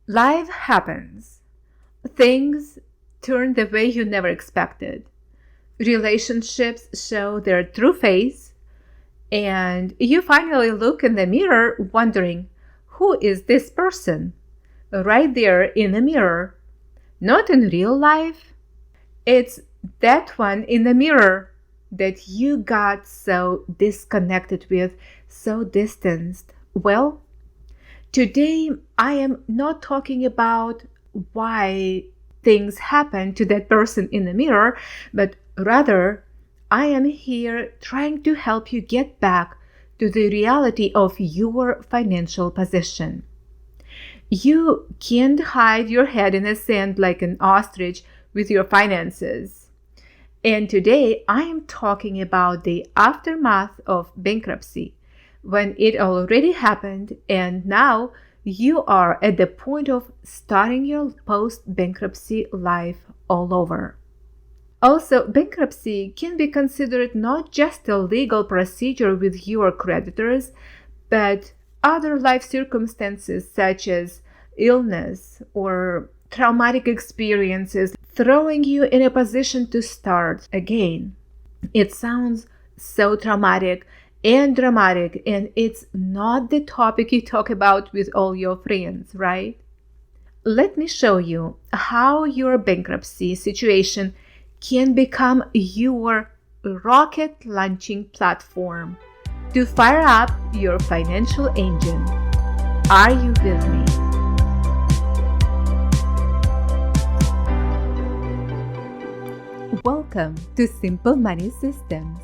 Life happens. Things turn the way you never expected. Relationships show their true face, and you finally look in the mirror wondering, who is this person? Right there in the mirror. Not in real life. It's that one in the mirror that you got so disconnected with, so distanced. Well, today I am not talking about why things happen to that person in the mirror, but rather I am here trying to help you get back to the reality of your financial position. You can't hide your head in the sand like an ostrich with your finances. And today I am talking about the aftermath of bankruptcy, when it already happened and now you are at the point of starting your post-bankruptcy life all over. Also, bankruptcy can be considered not just a legal procedure with your creditors, but other life circumstances such as illness or traumatic experiences throwing you in a position to start again. It sounds so traumatic and dramatic, and it's not the topic you talk about with all your friends, right? Let me show you how your bankruptcy situation can become your rocket launching platform to fire up your financial engine. Are you with me? Welcome to Simple Money Systems.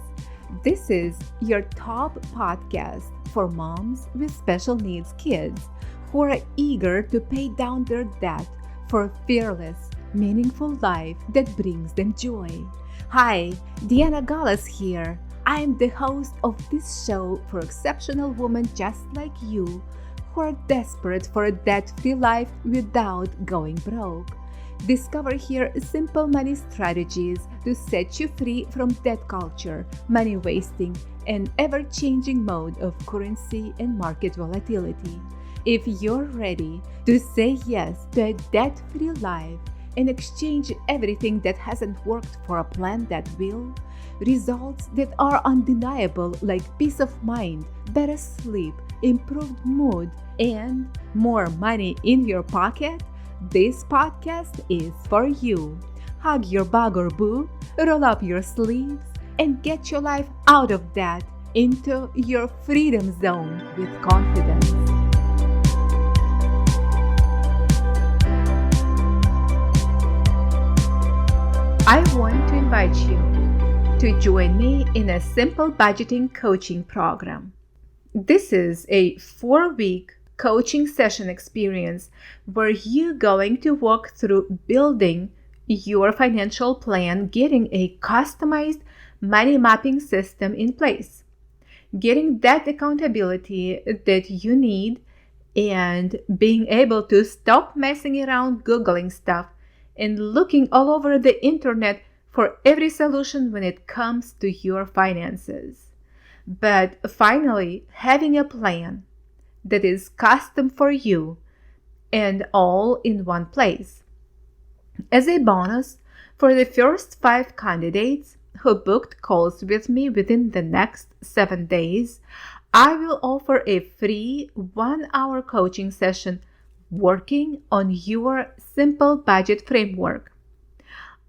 This is your top podcast for moms with special needs kids who are eager to pay down their debt for a fearless, meaningful life that brings them joy. Hi, Deanna Gallas here. I am the host of this show for exceptional women just like you who are desperate for a debt-free life without going broke. Discover here simple money strategies to set you free from debt culture, money wasting, and ever-changing mode of currency and market volatility. If you're ready to say yes to a debt-free life and exchange everything that hasn't worked for a plan that will, results that are undeniable like peace of mind, better sleep, improved mood, and more money in your pocket, this podcast is for you. Hug your bug or boo, roll up your sleeves, and get your life out of debt into your freedom zone with confidence. I want to invite you to join me in a simple budgeting coaching program. This is a 4-week coaching session experience where you're going to walk through building your financial plan, getting a customized money mapping system in place, getting that accountability that you need, and being able to stop messing around Googling stuff and looking all over the internet for every solution when it comes to your finances. But finally, having a plan that is custom for you and all in one place. As a bonus, for the first 5 candidates who booked calls with me within the next 7 days, I will offer a free 1-hour coaching session working on your simple budget framework.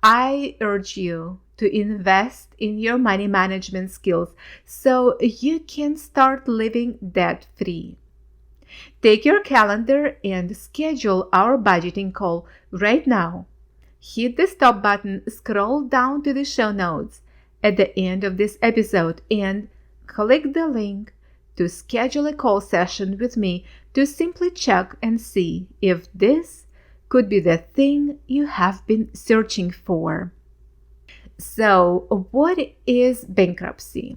I urge you to invest in your money management skills so you can start living debt-free. Take your calendar and schedule our budgeting call right now. Hit the stop button, scroll down to the show notes at the end of this episode, and click the link to schedule a call session with me to simply check and see if this could be the thing you have been searching for. So, what is bankruptcy?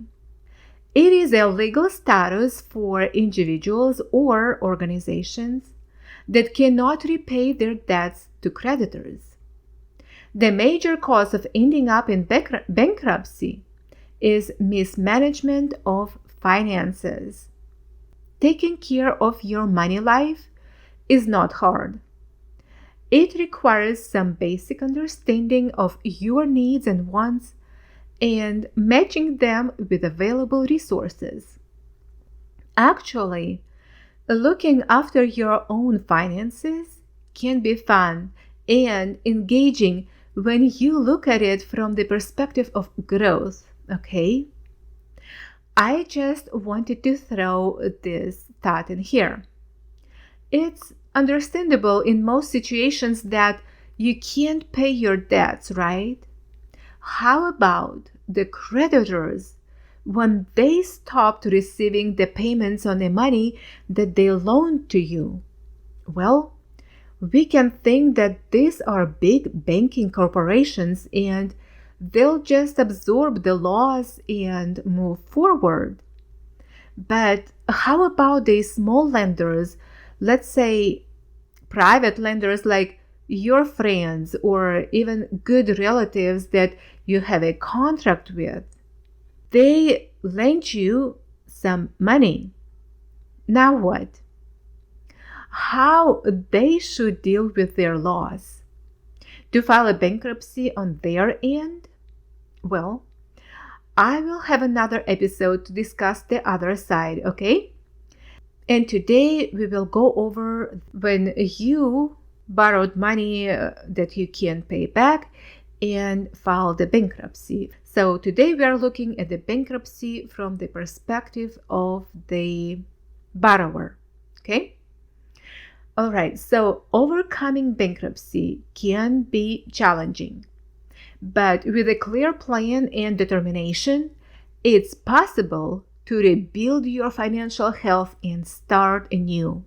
It is a legal status for individuals or organizations that cannot repay their debts to creditors. The major cause of ending up in bankruptcy is mismanagement of finances. Taking care of your money life is not hard. It requires some basic understanding of your needs and wants and matching them with available resources. Actually, looking after your own finances can be fun and engaging when you look at it from the perspective of growth, okay? I just wanted to throw this thought in here. It's understandable in most situations that you can't pay your debts, right? How about the creditors when they stopped receiving the payments on the money that they loaned to you? Well, we can think that these are big banking corporations and they'll just absorb the loss and move forward. But how about the small lenders, let's say private lenders like your friends or even good relatives that you have a contract with? They lend you some money. Now what? How they should deal with their loss? To file a bankruptcy on their end? Well, I will have another episode to discuss the other side, okay? And today we will go over when you borrowed money that you can't pay back and file the bankruptcy. So today we are looking at the bankruptcy from the perspective of the borrower, okay? All right, so overcoming bankruptcy can be challenging, but with a clear plan and determination, it's possible to rebuild your financial health and start anew.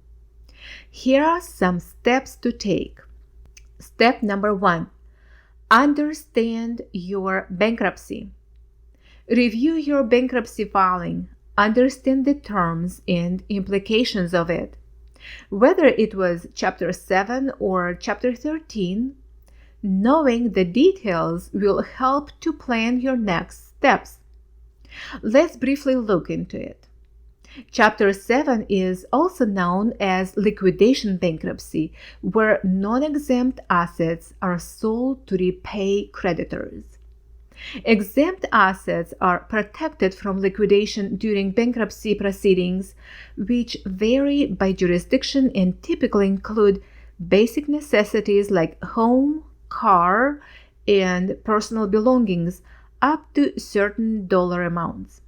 Here are some steps to take. Step number 1, understand your bankruptcy. Review your bankruptcy filing, understand the terms and implications of it. Whether it was Chapter 7 or Chapter 13, knowing the details will help to plan your next steps. Let's briefly look into it. Chapter 7 is also known as liquidation bankruptcy, where non-exempt assets are sold to repay creditors. Exempt assets are protected from liquidation during bankruptcy proceedings, which vary by jurisdiction and typically include basic necessities like home, car, and personal belongings up to certain dollar amounts.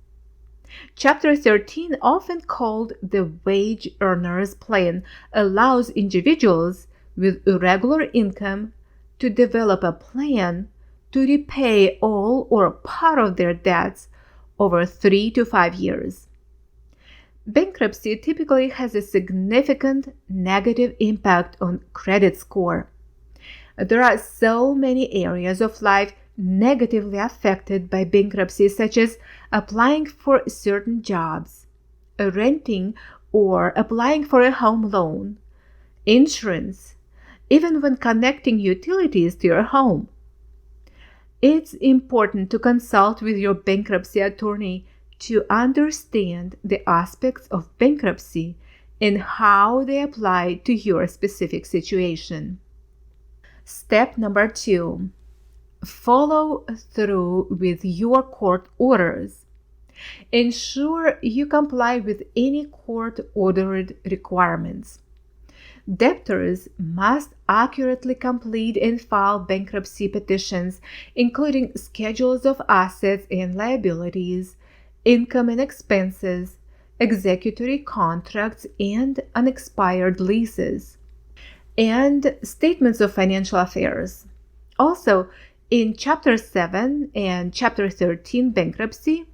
Chapter 13, often called the wage earners plan, allows individuals with irregular income to develop a plan to repay all or part of their debts over 3 to 5 years. Bankruptcy typically has a significant negative impact on credit score. There are so many areas of life negatively affected by bankruptcy, such as applying for certain jobs, renting or applying for a home loan, insurance, even when connecting utilities to your home. It's important to consult with your bankruptcy attorney to understand the aspects of bankruptcy and how they apply to your specific situation. Step number 2, follow through with your court orders. Ensure you comply with any court-ordered requirements. Debtors must accurately complete and file bankruptcy petitions, including schedules of assets and liabilities, income and expenses, executory contracts, and unexpired leases, and statements of financial affairs. Also, in Chapter 7 and Chapter 13 bankruptcy,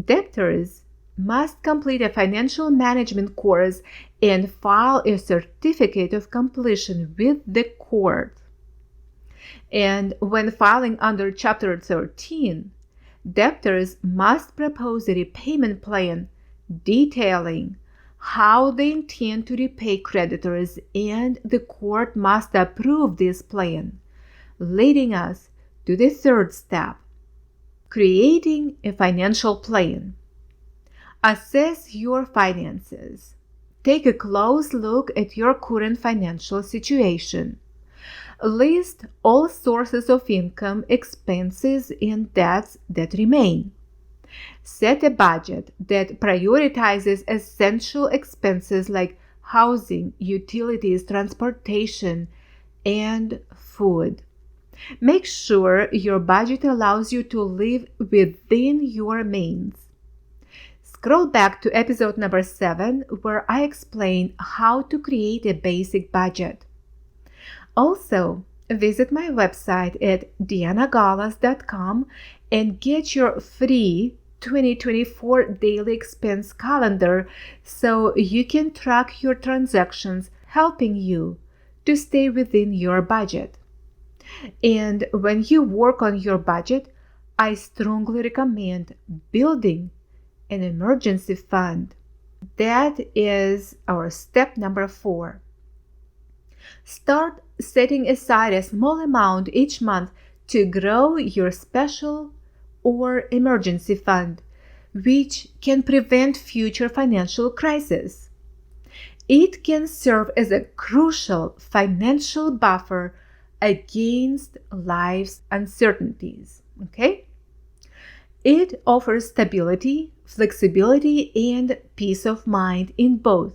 debtors must complete a financial management course and file a certificate of completion with the court. And when filing under Chapter 13, debtors must propose a repayment plan detailing how they intend to repay creditors, and the court must approve this plan, leading us to the third step, creating a financial plan. Assess your finances. Take a close look at your current financial situation. List all sources of income, expenses, and debts that remain. Set a budget that prioritizes essential expenses like housing, utilities, transportation, and food. Make sure your budget allows you to live within your means. Scroll back to episode number 7, where I explain how to create a basic budget. Also, visit my website at dianagalas.com and get your free 2024 daily expense calendar so you can track your transactions, helping you to stay within your budget. And when you work on your budget, I strongly recommend building an emergency fund. That is our step number 4. Start setting aside a small amount each month to grow your special or emergency fund, which can prevent future financial crises. It can serve as a crucial financial buffer against life's uncertainties. Okay? It offers stability, flexibility, and peace of mind in both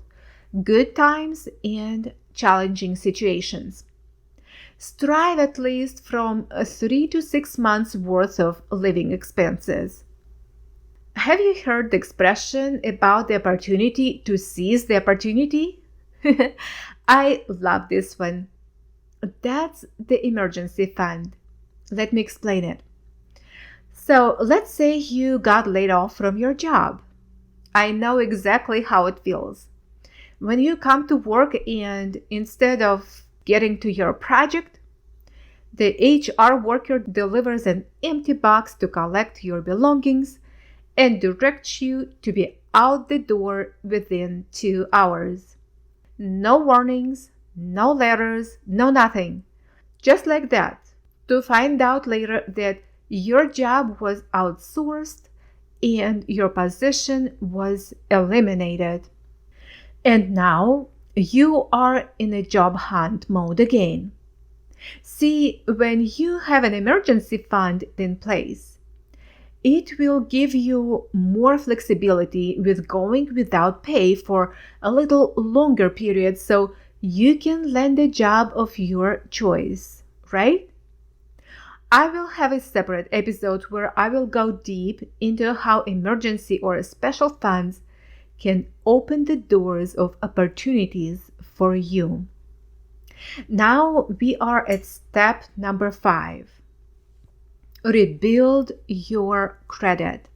good times and challenging situations. Strive at least from 3 to 6 months worth of living expenses. Have you heard the expression about the opportunity to seize the opportunity? I love this one. That's the emergency fund. Let me explain it. So let's say you got laid off from your job. I know exactly how it feels. When you come to work and instead of getting to your project, the HR worker delivers an empty box to collect your belongings and directs you to be out the door within 2 hours. No warnings, no letters, no nothing. Just like that, to find out later that your job was outsourced and your position was eliminated. And now you are in a job hunt mode again. See, when you have an emergency fund in place, it will give you more flexibility with going without pay for a little longer period so you can land a job of your choice, right? I will have a separate episode where I will go deep into how emergency or special funds can open the doors of opportunities for you. Now we are at step number 5. Rebuild your credit.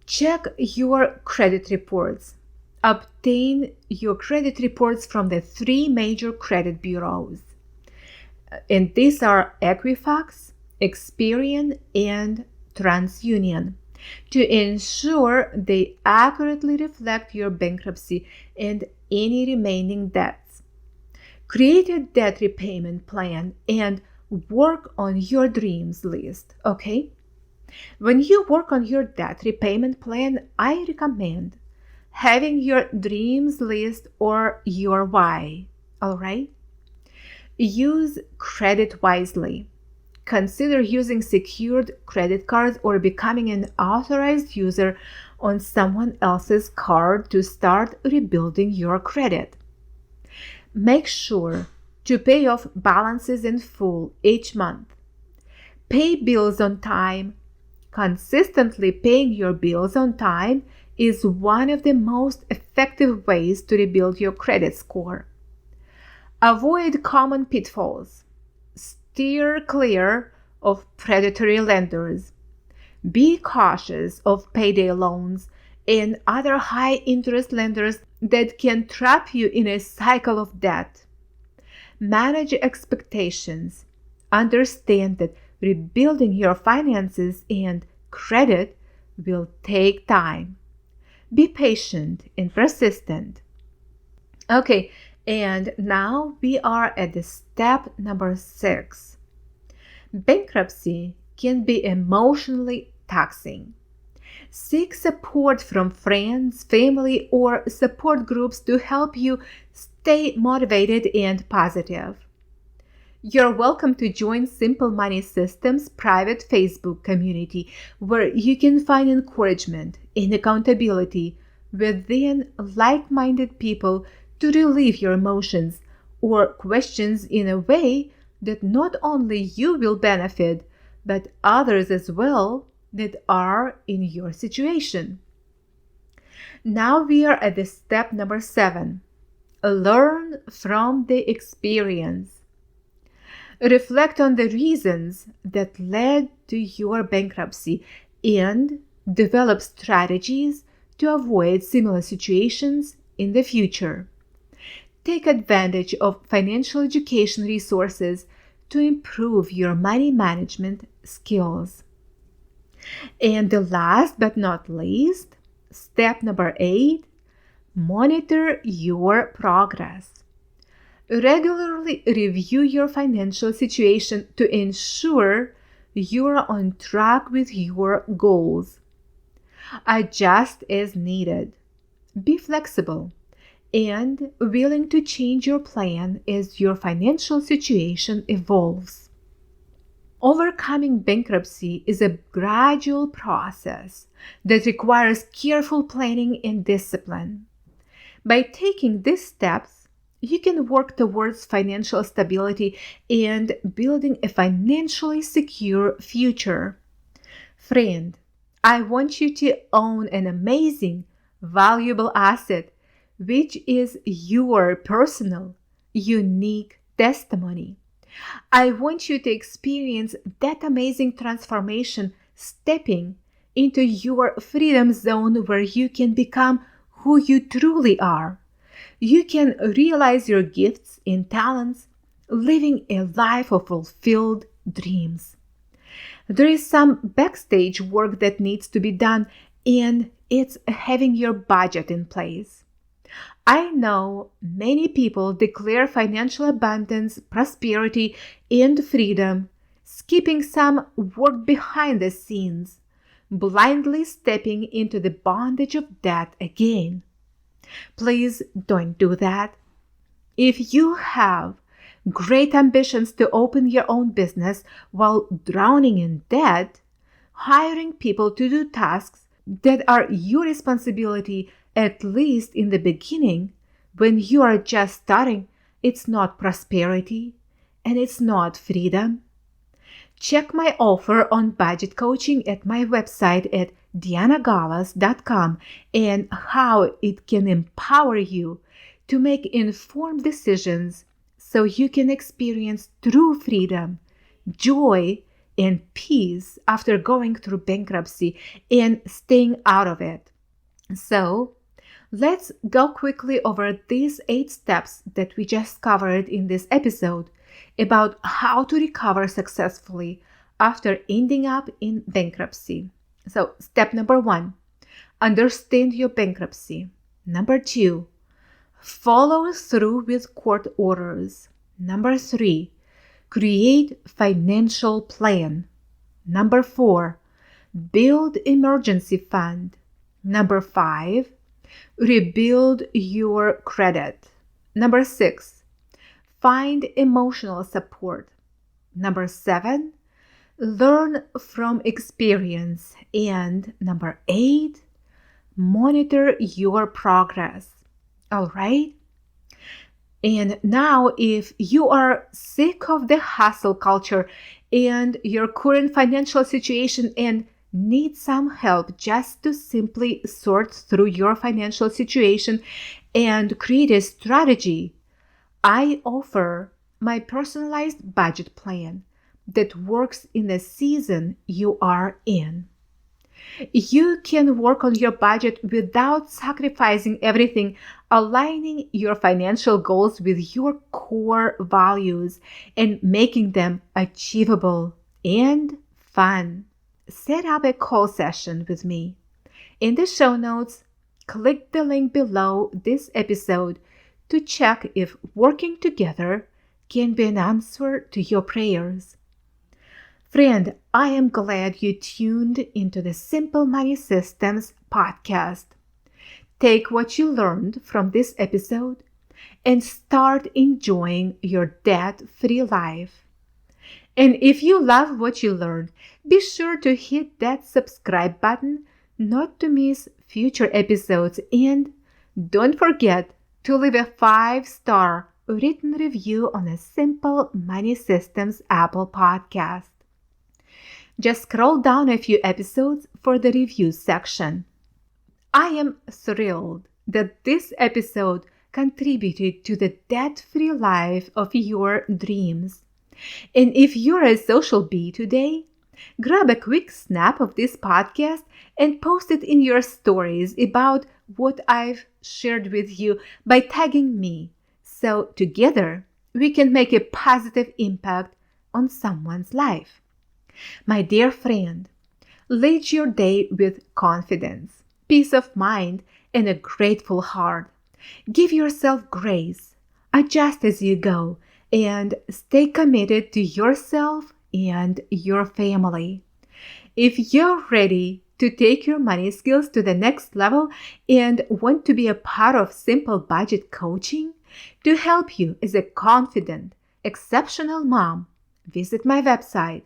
Check your credit reports. Obtain your credit reports from the 3 major credit bureaus. And these are Equifax, Experian, and TransUnion, to ensure they accurately reflect your bankruptcy and any remaining debts. Create a debt repayment plan and work on your dreams list, okay? When you work on your debt repayment plan, I recommend having your dreams list or your why, all right? Use credit wisely. Consider using secured credit cards or becoming an authorized user on someone else's card to start rebuilding your credit. Make sure to pay off balances in full each month. Pay bills on time. Consistently paying your bills on time is one of the most effective ways to rebuild your credit score. Avoid common pitfalls. Steer clear of predatory lenders. Be cautious of payday loans and other high-interest lenders that can trap you in a cycle of debt. Manage expectations. Understand that rebuilding your finances and credit will take time. Be patient and persistent. Okay, and now we are at the step number 6. Bankruptcy can be emotionally taxing. Seek support from friends, family, or support groups to help you stay motivated and positive. You're welcome to join Simple Money Systems private Facebook community where you can find encouragement and accountability within like-minded people to relieve your emotions or questions in a way that not only you will benefit, but others as well that are in your situation. Now we are at the step number 7. Learn from the experience. Reflect on the reasons that led to your bankruptcy and develop strategies to avoid similar situations in the future. Take advantage of financial education resources to improve your money management skills. And the last but not least, step number 8, monitor your progress. Regularly review your financial situation to ensure you are on track with your goals. Adjust as needed. Be flexible and willing to change your plan as your financial situation evolves. Overcoming bankruptcy is a gradual process that requires careful planning and discipline. By taking these steps, you can work towards financial stability and building a financially secure future. Friend, I want you to own an amazing, valuable asset, which is your personal, unique testimony. I want you to experience that amazing transformation stepping into your freedom zone where you can become who you truly are. You can realize your gifts and talents, living a life of fulfilled dreams. There is some backstage work that needs to be done, and it's having your budget in place. I know many people declare financial abundance, prosperity, and freedom, skipping some work behind the scenes, blindly stepping into the bondage of debt again. Please don't do that. If you have great ambitions to open your own business while drowning in debt, hiring people to do tasks that are your responsibility, at least in the beginning, when you are just starting, it's not prosperity and it's not freedom. Check my offer on budget coaching at my website at dianagalas.com and how it can empower you to make informed decisions so you can experience true freedom, joy, and peace after going through bankruptcy and staying out of it. So, let's go quickly over these 8 steps that we just covered in this episode about how to recover successfully after ending up in bankruptcy. So, step number 1, understand your bankruptcy. Number 2, follow through with court orders. Number 3, create financial plan. Number 4, build emergency fund. Number 5, rebuild your credit. Number 6, find emotional support. Number 7, learn from experience. And number 8, monitor your progress. All right? And now, if you are sick of the hustle culture and your current financial situation and need some help just to simply sort through your financial situation and create a strategy, I offer my personalized budget plan that works in the season you are in. You can work on your budget without sacrificing everything, aligning your financial goals with your core values and making them achievable and fun. Set up a call session with me. In the show notes, click the link below this episode to check if working together can be an answer to your prayers. Friend, I am glad you tuned into the Simple Money Systems podcast. Take what you learned from this episode and start enjoying your debt-free life. And if you love what you learned, be sure to hit that subscribe button not to miss future episodes, and don't forget to leave a 5-star written review on a Simple Money Systems Apple podcast. Just scroll down a few episodes for the review section. I am thrilled that this episode contributed to the debt-free life of your dreams. And if you're a social bee today, grab a quick snap of this podcast and post it in your stories about what I've shared with you by tagging me, so together we can make a positive impact on someone's life. My dear friend, lead your day with confidence, peace of mind, and a grateful heart. Give yourself grace, adjust as you go, and stay committed to yourself and your family. If you're ready to take your money skills to the next level and want to be a part of Simple Budget Coaching to help you as a confident, exceptional mom, visit my website,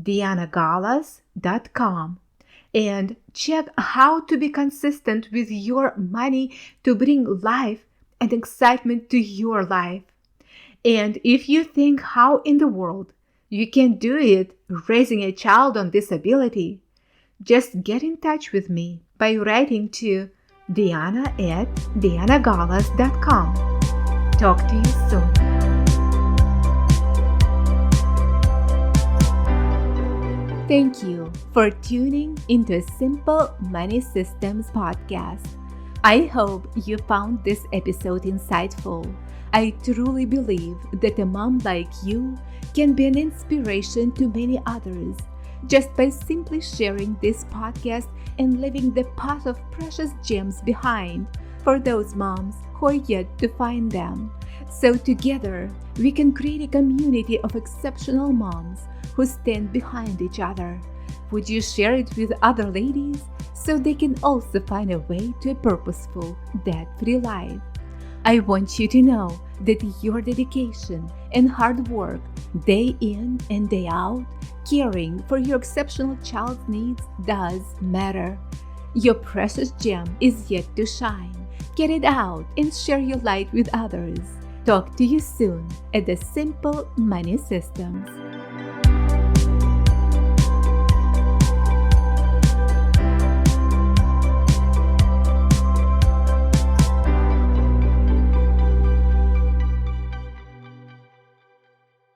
dianagalas.com, and check how to be consistent with your money to bring life and excitement to your life. And if you think how in the world you can do it raising a child on disability, just get in touch with me by writing to diana@dianagalas.com. Talk to you soon. Thank you for tuning into Simple Money Systems podcast. I hope you found this episode insightful. I truly believe that a mom like you can be an inspiration to many others just by simply sharing this podcast and leaving the path of precious gems behind for those moms who are yet to find them. So together, we can create a community of exceptional moms who stand behind each other. Would you share it with other ladies so they can also find a way to a purposeful, debt-free life? I want you to know that your dedication and hard work, day in and day out, caring for your exceptional child's needs does matter. Your precious gem is yet to shine. Get it out and share your light with others. Talk to you soon at the Simple Money Systems.